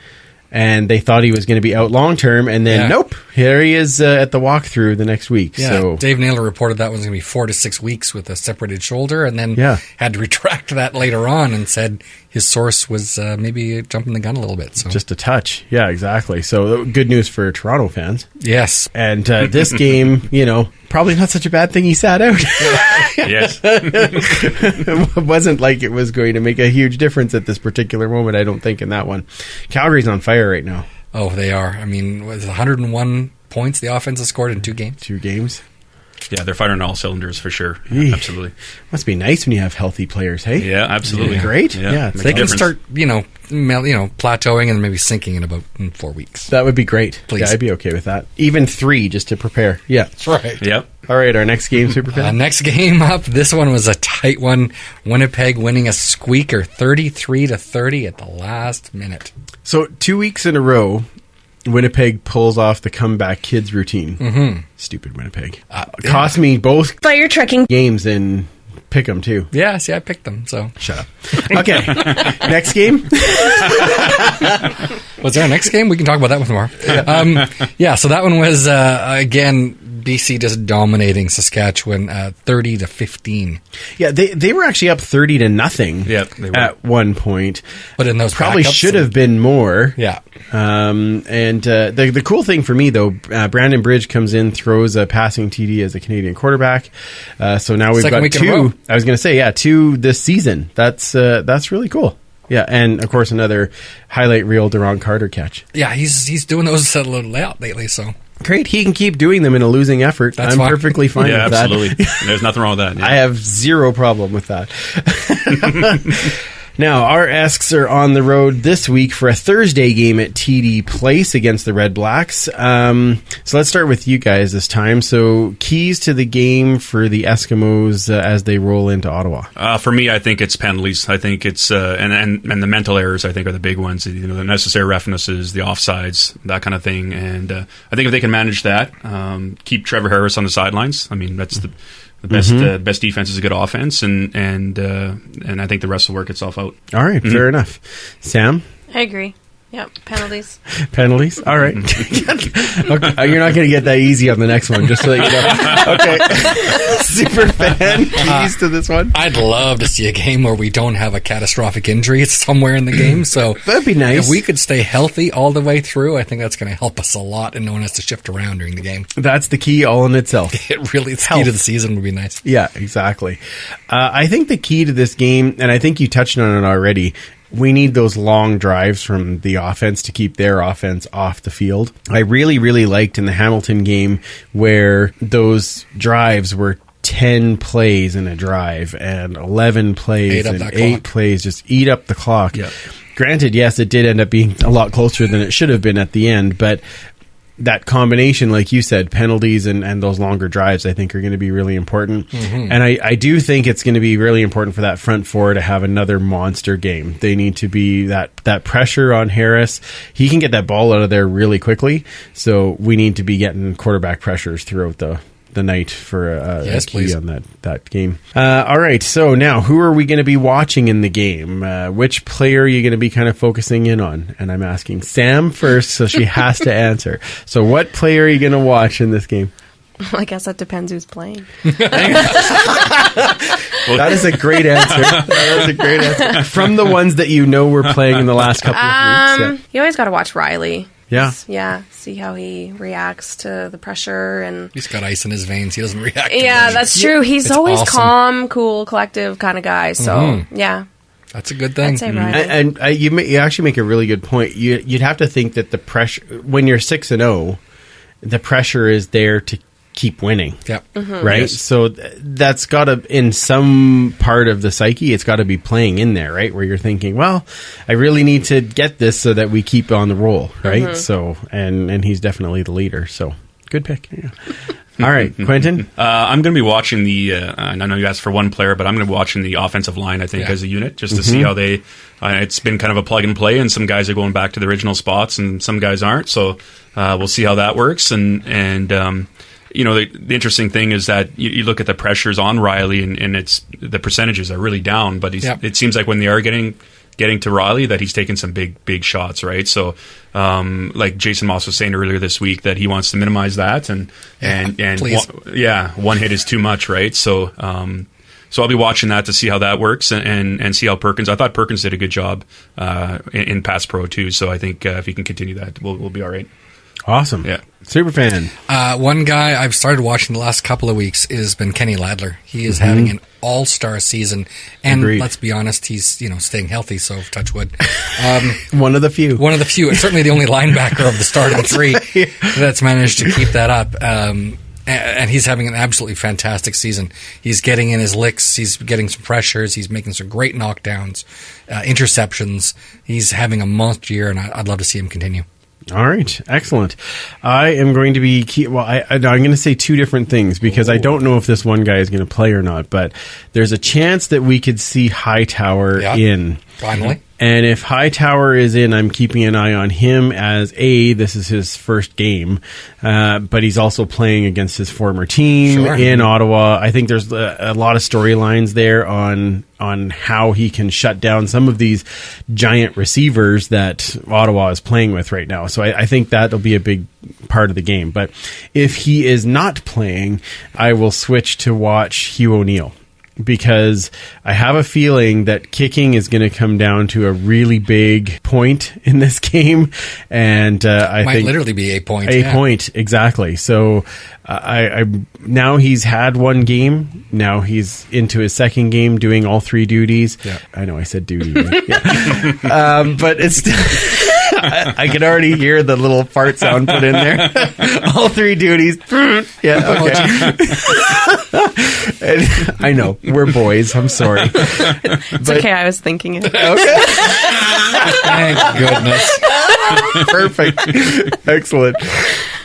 and they thought he was going to be out long term, and then nope, here he is at the walkthrough the next week. Yeah, so Dave Naylor reported that was going to be 4 to 6 weeks with a separated shoulder, and then had to retract that later on and said his source was maybe jumping the gun a little bit. So just a touch. Yeah, exactly. So good news for Toronto fans. Yes. And this game, probably not such a bad thing he sat out. Yes. It wasn't like it was going to make a huge difference at this particular moment, I don't think, in that one. Calgary's on fire right now. Oh, they are. I mean, was 101 points the offense has scored in 2 games? 2 games. Yeah, they're firing on all cylinders for sure. Absolutely. Must be nice when you have healthy players, hey? Yeah, absolutely. Great. Yeah. They can start, plateauing and maybe sinking in 4 weeks. That would be great. Please. Yeah, I'd be okay with that. Even 3 just to prepare. Yeah. That's right. Yep. All right, our next game, Superfan. Next game up, this one was a tight one. Winnipeg winning a squeaker, 33-30 at the last minute. So 2 weeks in a row, Winnipeg pulls off the comeback kids routine. Mm-hmm. Stupid Winnipeg. Cost me both fire trucking games and pick them too. Yeah, see, I picked them, so. Shut up. Okay, next game. Was there a next game? We can talk about that one tomorrow. So that one was, again, BC just dominating Saskatchewan 30-15. Yeah, they were actually up 30-0 they were. at one point. But in those probably should have been more. Yeah. And the cool thing for me, though, Brandon Bridge comes in, throws a passing TD as a Canadian quarterback. So now we've got 2. I was going to say, 2 this season. That's really cool. Yeah, and of course another highlight reel Deron Carter catch. Yeah, he's doing those a little layout lately, so. Great, he can keep doing them in a losing effort. I'm perfectly fine with that. Yeah, absolutely. There's nothing wrong with that. Yeah. I have zero problem with that. Now, our Esks are on the road this week for a Thursday game at TD Place against the RedBlacks. So let's start with you guys this time. So keys to the game for the Eskimos as they roll into Ottawa. For me, I think it's penalties. I think it's and the mental errors. I think are the big ones. The necessary roughnesses, the offsides, that kind of thing. And I think if they can manage that, keep Trevor Harris on the sidelines. I mean, that's the best defense is a good offense, and I think the rest will work itself out. All right, fair enough. Sam? I agree. Yep, penalties. Penalties? All right. Okay, you're not going to get that easy on the next one, just so that you know. Okay. Superfan, keys to this one? I'd love to see a game where we don't have a catastrophic injury somewhere in the game. So that'd be nice. If we could stay healthy all the way through, I think that's going to help us a lot, and no one has to shift around during the game. That's the key all in itself. It really is. Key to the season would be nice. Yeah, exactly. I think the key to this game, and I think you touched on it already, we need those long drives from the offense to keep their offense off the field. I really, really liked in the Hamilton game where those drives were 10 plays in a drive and 11 plays and 8 plays, just eat up the clock. Yeah. Granted, yes, it did end up being a lot closer than it should have been at the end, but that combination, like you said, penalties and those longer drives, I think are going to be really important. Mm-hmm. And I do think it's going to be really important for that front four to have another monster game. They need to be that pressure on Harris. He can get that ball out of there really quickly. So we need to be getting quarterback pressures throughout the night for a key please. On that game. All right, so now who are we going to be watching in the game? Which player are you going to be kind of focusing in on? And I'm asking Sam first, so she has to answer. So what player are you going to watch in this game? Well, I guess that depends who's playing. That is a great answer. That is a great answer. From the ones that you know were playing in the last couple of weeks. You always got to watch Riley. Yeah, see how he reacts to the pressure. And he's got ice in his veins. He doesn't react. Yeah, that's true. He's always awesome. Calm, cool, collective kind of guy. So, yeah. That's a good thing. I'd say Riley. And you actually make a really good point. You'd have to think that the pressure, when you're 6-0, the pressure is there to keep winning. Yep. Right? Yes. So that's got to, in some part of the psyche, it's got to be playing in there, right? Where you're thinking, well, I really need to get this so that we keep on the roll, right? So, and he's definitely the leader. So, good pick. Yeah. All right, Quentin? I'm going to be watching I know you asked for one player, but I'm going to be watching the offensive line, I think, as a unit, just to see how they, it's been kind of a plug and play, and some guys are going back to the original spots, and some guys aren't, so we'll see how that works, and the interesting thing is that you look at the pressures on Riley, and it's the percentages are really down, but it seems like when they are getting to Riley, that he's taking some big shots, right? So, like Jason Moss was saying earlier this week, that he wants to minimize that, and one hit is too much, right? So, so I'll be watching that to see how that works, and see how Perkins. I thought Perkins did a good job in Pass Pro too. So I think if he can continue that, we'll be all right. Awesome. Yeah. Superfan. One guy I've started watching the last couple of weeks has been Kenny Ladler. He is having an all-star season. And let's be honest, he's staying healthy, so touch wood. One of the few. One of the few. It's certainly the only linebacker of the starting three that's managed to keep that up. And he's having an absolutely fantastic season. He's getting in his licks. He's getting some pressures. He's making some great knockdowns, interceptions. He's having a monster year, and I'd love to see him continue. All right, excellent. I am going to be I'm going to say two different things because I don't know if this one guy is going to play or not, but there's a chance that we could see Hightower in. Finally. And if Hightower is in, I'm keeping an eye on him as this is his first game, but he's also playing against his former team in Ottawa. I think there's a lot of storylines there on how he can shut down some of these giant receivers that Ottawa is playing with right now. So I think that'll be a big part of the game. But if he is not playing, I will switch to watch Hugh O'Neill, because I have a feeling that kicking is going to come down to a really big point in this game, and I think literally be a point. Point, exactly. So I now he's had one game. Now he's into his second game, doing all three duties. Yeah. I know I said duty, but it's still. I can already hear the little fart sound put in there. All three duties. Yeah, okay. I know. We're boys. I'm sorry. It's okay. I was thinking it. Okay. Thank goodness. Perfect. Excellent.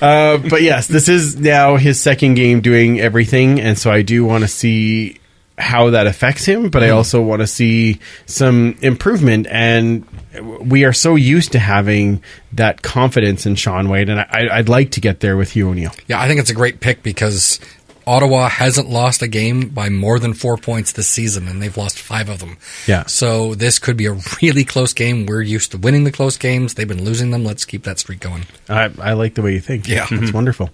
But yes, this is now his second game doing everything, and so I do want to see how that affects him, but I also want to see some improvement, and we are so used to having that confidence in Shaun White, and I'd like to get there with Hugh O'Neill. Yeah, I think it's a great pick because Ottawa hasn't lost a game by more than 4 points this season, and they've lost 5 of them. Yeah. So this could be a really close game. We're used to winning the close games. They've been losing them. Let's keep that streak going. I like the way you think. Yeah. That's wonderful.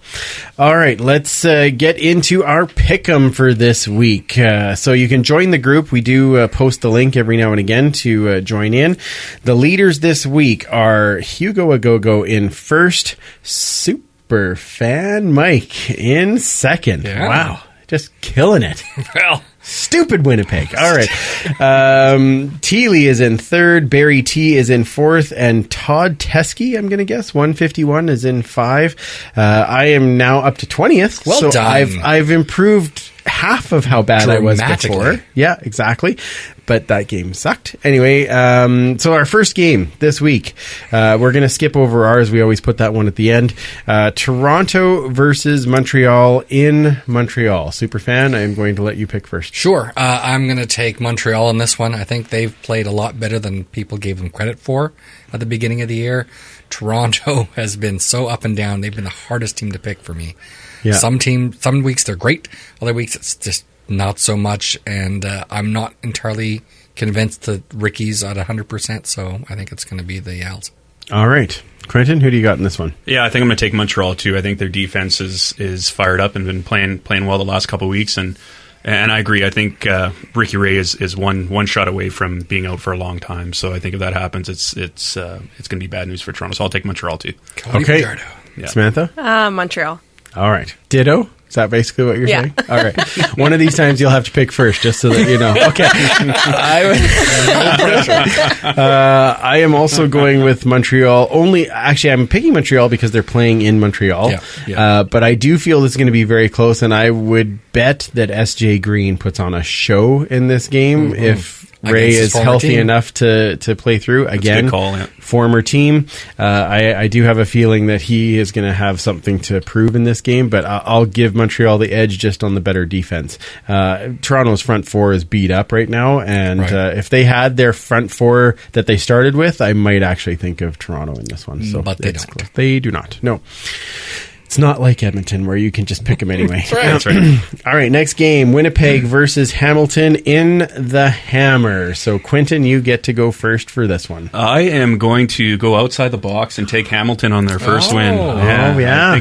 All right, let's get into our pick'em for this week. So you can join the group. We do post the link every now and again to join in. The leaders this week are Hugo Agogo in first, Superfan Mike in second. Yeah. Wow. Just killing it. Well, stupid Winnipeg. All right. Teely is in third. Barry T is in fourth. And Todd Teskey, I'm going to guess, 151 is in 5. I am now up to 20th. Well done. I've improved half of how bad I was before. Yeah, exactly. But that game sucked. Anyway, so our first game this week, we're going to skip over ours. We always put that one at the end. Toronto versus Montreal in Montreal. Superfan, I'm going to let you pick first. Sure. I'm going to take Montreal in this one. I think they've played a lot better than people gave them credit for at the beginning of the year. Toronto has been so up and down. They've been the hardest team to pick for me. Yeah. Some weeks they're great. Other weeks it's just not so much, and I'm not entirely convinced that Ricky's at 100%, so I think it's going to be the Als. All right. Quentin, who do you got in this one? Yeah, I think I'm going to take Montreal, too. I think their defense is fired up and been playing well the last couple of weeks, and And I agree. I think Ricky Ray is one shot away from being out for a long time. So I think if that happens, it's going to be bad news for Toronto. So I'll take Montreal too. Okay. Yeah. Samantha? Montreal. All right. Ditto? Is that basically what you're saying? All right. One of these times you'll have to pick first, just so that you know. Okay. I am also going with Montreal. Actually, I'm picking Montreal because they're playing in Montreal. Yeah. But I do feel this is going to be very close, and I would bet that SJ Green puts on a show in this game if Ray is healthy enough to play through. Again, good call, yeah. Former team. I do have a feeling that he is going to have something to prove in this game, but I'll give Montreal the edge just on the better defense. Toronto's front four is beat up right now, and if they had their front four that they started with, I might actually think of Toronto in this one. So but they don't. They do not. No. It's not like Edmonton where you can just pick them anyway. That's right. All right, next game, Winnipeg versus Hamilton in the Hammer. So, Quentin, you get to go first for this one. I am going to go outside the box and take Hamilton on their first win. Yeah. I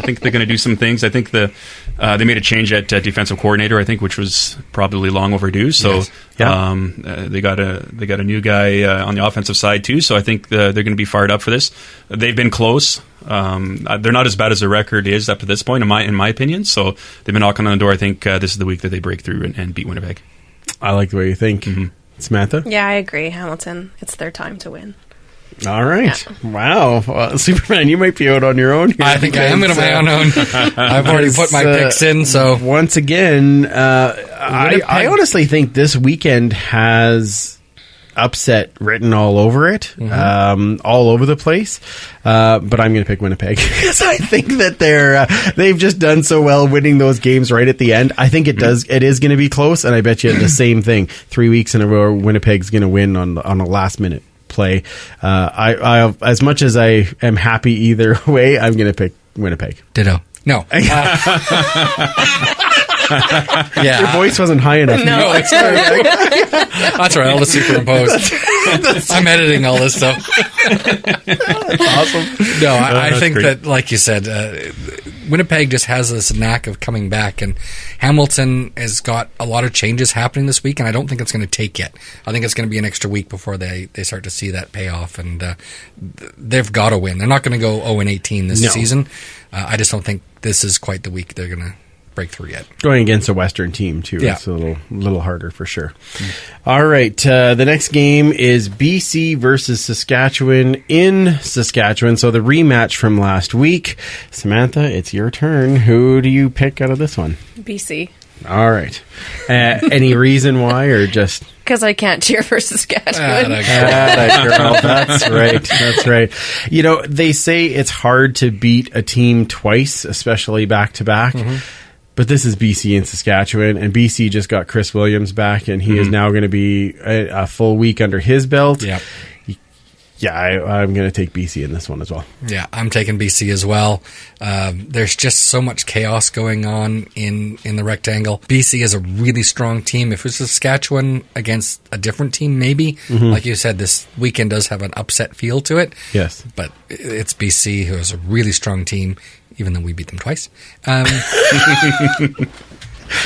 think they're gonna do some things. I think they made a change at defensive coordinator, I think, which was probably long overdue. So they got a new guy on the offensive side too. So I think they're going to be fired up for this. They've been close. They're not as bad as the record is up to this point, in my opinion. So they've been knocking on the door. I think this is the week that they break through and beat Winnipeg. I like the way you think. Samantha? Yeah, I agree. Hamilton, it's their time to win. All right. Yeah. Wow. Superman, you might be out on your own here. I think I am going to be on own. I've already put my picks in, so. Once again, I honestly think this weekend has upset written all over it, all over the place. But I'm going to pick Winnipeg because I think that they've just done so well winning those games right at the end. I think it is going to be close, and I bet you the same thing. 3 weeks in a row, Winnipeg's going to win on a last minute play. I as much as I am happy either way, I'm going to pick Winnipeg. Ditto. No. Yeah. Your voice wasn't high enough. No, it's that's right. I'll just superimpose. I'm editing all this stuff. That's awesome. No, I think that, like you said, Winnipeg just has this knack of coming back, and Hamilton has got a lot of changes happening this week, and I don't think it's going to take yet. I think it's going to be an extra week before they start to see that payoff, and they've got to win. They're not going to go 0-18 this season. I just don't think this is quite the week they're going to break through yet. Going against a Western team, too. Yeah. It's a little harder for sure. All right. The next game is BC versus Saskatchewan in Saskatchewan. So the rematch from last week. Samantha, it's your turn. Who do you pick out of this one? BC. All right. Any reason why, or just... Because I can't cheer for Saskatchewan. Girl. That's right. That's right. You know, they say it's hard to beat a team twice, especially back-to-back. But this is BC and Saskatchewan, and BC just got Chris Williams back, and he is now going to be a full week under his belt. Yeah. Yeah, I'm going to take BC in this one as well. Yeah, I'm taking BC as well. There's just so much chaos going on in the rectangle. BC is a really strong team. If it was Saskatchewan against a different team, maybe. Like you said, this weekend does have an upset feel to it. Yes. But it's BC, who is a really strong team, even though we beat them twice.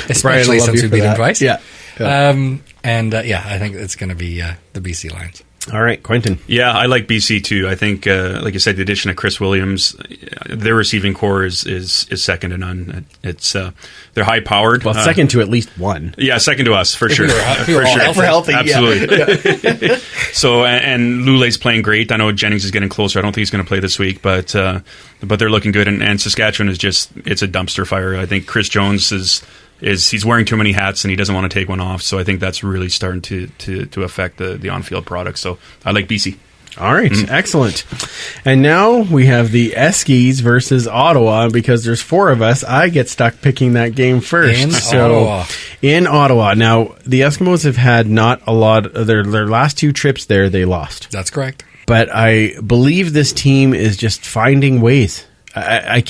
Especially since we beat them twice. Yeah. I think it's going to be the BC Lions. All right, Quentin. Yeah, I like BC too. I think, like you said, the addition of Chris Williams, their receiving core is second to none. It's they're high powered. Well, second to at least one. Yeah, second to us for sure. For healthy, absolutely. Yeah. So, and Lule's playing great. I know Jennings is getting closer. I don't think he's going to play this week, but they're looking good. And Saskatchewan is it's a dumpster fire. I think Chris Jones he's wearing too many hats and he doesn't want to take one off. So I think that's really starting to affect the on-field product. So I like BC. All right, excellent. And now we have the Eskies versus Ottawa. Because there's four of us, I get stuck picking that game first. In Ottawa. Now, the Eskimos have had not a lot of their last two trips there, they lost. That's correct. But I believe this team is just finding ways. I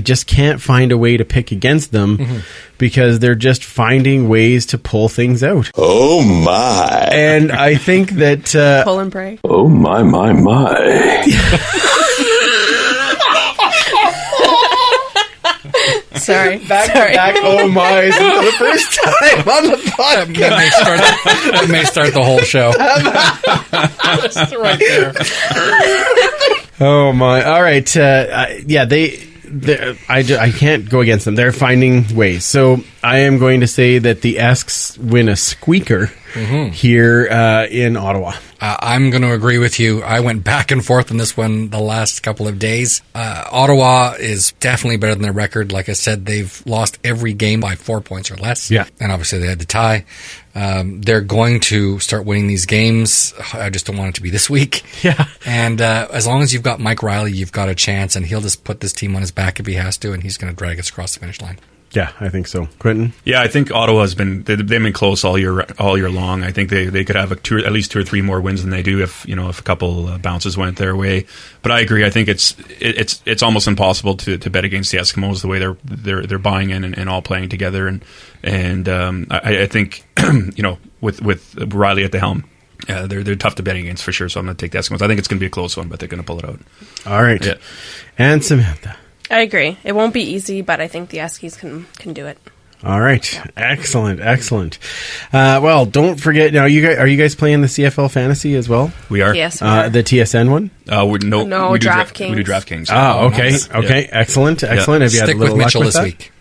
just can't find a way to pick against them because they're just finding ways to pull things out. Oh my. And I think that pull and pray. Oh my. Sorry. Back to back. Oh my! For the first time on the podcast. That may start the whole show. That's right there. Oh my! All right. Yeah, I can't go against them. They're finding ways. So I am going to say that the Esks win a squeaker here in Ottawa. I'm going to agree with you. I went back and forth on this one the last couple of days. Ottawa is definitely better than their record. Like I said, they've lost every game by 4 points or less. Yeah. And obviously they had the tie. They're going to start winning these games. I just don't want it to be this week. Yeah. And as long as you've got Mike Riley, you've got a chance, and he'll just put this team on his back if he has to, and he's going to drag us across the finish line. Yeah, I think so. Quentin? Yeah, I think Ottawa's they've been close all year long. I think they could have at least 2 or 3 more wins than they do if a couple bounces went their way. But I agree. I think it's almost impossible to bet against the Eskimos the way they're buying in and all playing together. And I think with Riley at the helm, they're tough to bet against for sure. So I'm going to take the Eskimos. I think it's going to be a close one, but they're going to pull it out. All right. Yeah. And Samantha? I agree. It won't be easy, but I think the Eskies can do it. All right. Yeah. Excellent. Well, don't forget, now, are you guys playing the CFL Fantasy as well? We are. Yes, we are. The TSN one? We do DraftKings. We do DraftKings. Oh, okay. Nice. Okay. Yeah. Excellent. Yeah. Have you had Stick a little with Mitchell luck with this that? week.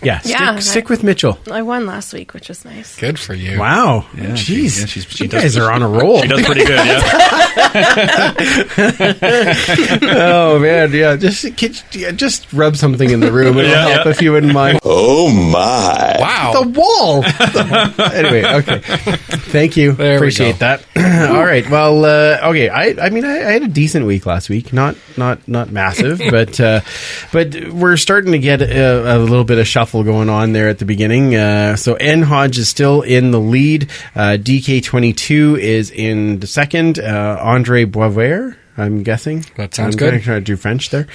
Yeah. Stick with Mitchell. I won last week, which was nice. Good for you. Wow. Yeah, Jeez. she you guys are on a roll. She does pretty good, yeah. Oh, man. Yeah. Just rub something in the room. It'll help if you wouldn't mind. Oh, my. Wow. The wall. Anyway, okay. Thank you. There Appreciate that. All right. Well, okay. I mean, I had a decent week last week. Not massive, but we're starting to get a little bit of shuffle going on there at the beginning. So N Hodge is still in the lead. DK22 is in the second. Andre Boisvert, I'm guessing. That sounds good. I'm trying to do French there.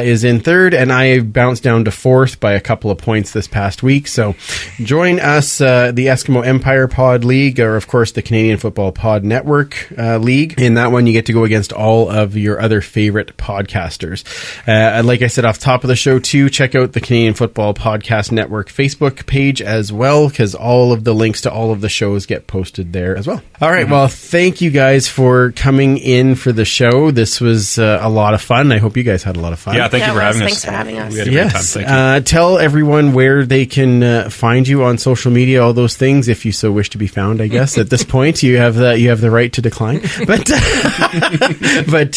Is in third, and I bounced down to fourth by a couple of points this past week. So join us, the Eskimo Empire Pod League, or of course the Canadian Football Pod Network League. In that one, you get to go against all of your other favorite podcasters. Like I said off the top of the show too, check out the Canadian Football Podcast Network Facebook page as well, because all of the links to all of the shows get posted there as well. All right. Well, thank you guys for coming in for the show. This was a lot of fun. I hope you guys had a lot of fun. Yeah, thank you for having us. Thanks for having us. We had a great time. Thank you. Tell everyone where they can find you on social media, all those things, if you so wish to be found, I guess. At this point, you have the right to decline. But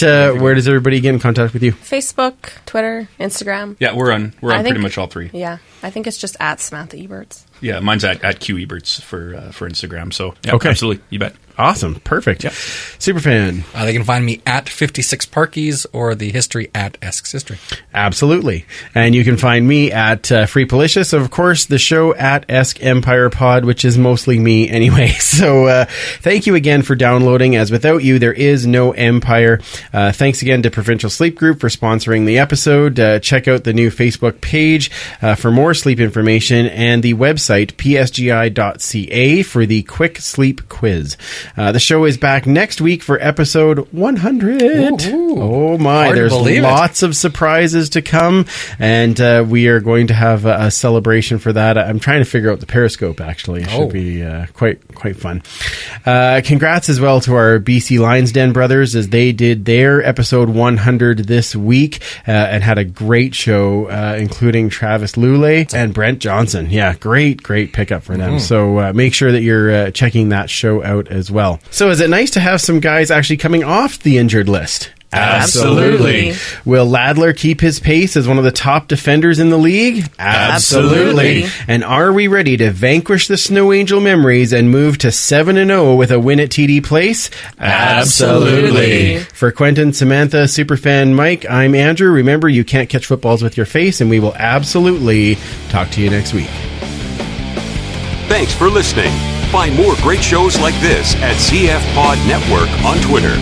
where does everybody get in contact with you? Facebook, Twitter, Instagram. Yeah, we're on pretty much all three. Yeah, I think it's just at Samantha Ebertz. Yeah, mine's at Q Ebertz for Instagram. So yeah, okay, absolutely, you bet. Awesome, perfect. Yep. Superfan. They can find me at 56 Parkies or the history at Esks History. Absolutely. And you can find me at Free Policious. Of course, the show at Esk Empire Pod, which is mostly me anyway. So thank you again for downloading, as without you, there is no Empire. Thanks again to Provincial Sleep Group for sponsoring the episode. Check out the new Facebook page for more sleep information, and the website psgi.ca for the quick sleep quiz. The show is back next week for episode 100. Ooh. Oh my, Hard to there's believe lots of surprises to come, and we are going to have a celebration for that. I'm trying to figure out the Periscope, actually. It should be quite fun. Congrats as well to our BC Lions Den brothers, as they did their episode 100 this week and had a great show, including Travis Lulay and Brent Johnson. Yeah, great pickup for them. So make sure that you're checking that show out as well. So is it nice to have some guys actually coming off the injured list? Absolutely. Will Ladler keep his pace as one of the top defenders in the league? Absolutely. And are we ready to vanquish the Snow Angel memories and move to 7-0 with a win at TD Place? Absolutely. For Quentin, Samantha, Superfan Mike, I'm Andrew. Remember, you can't catch footballs with your face, and we will absolutely talk to you next week. Thanks for listening. Find more great shows like this at CF Pod Network on Twitter.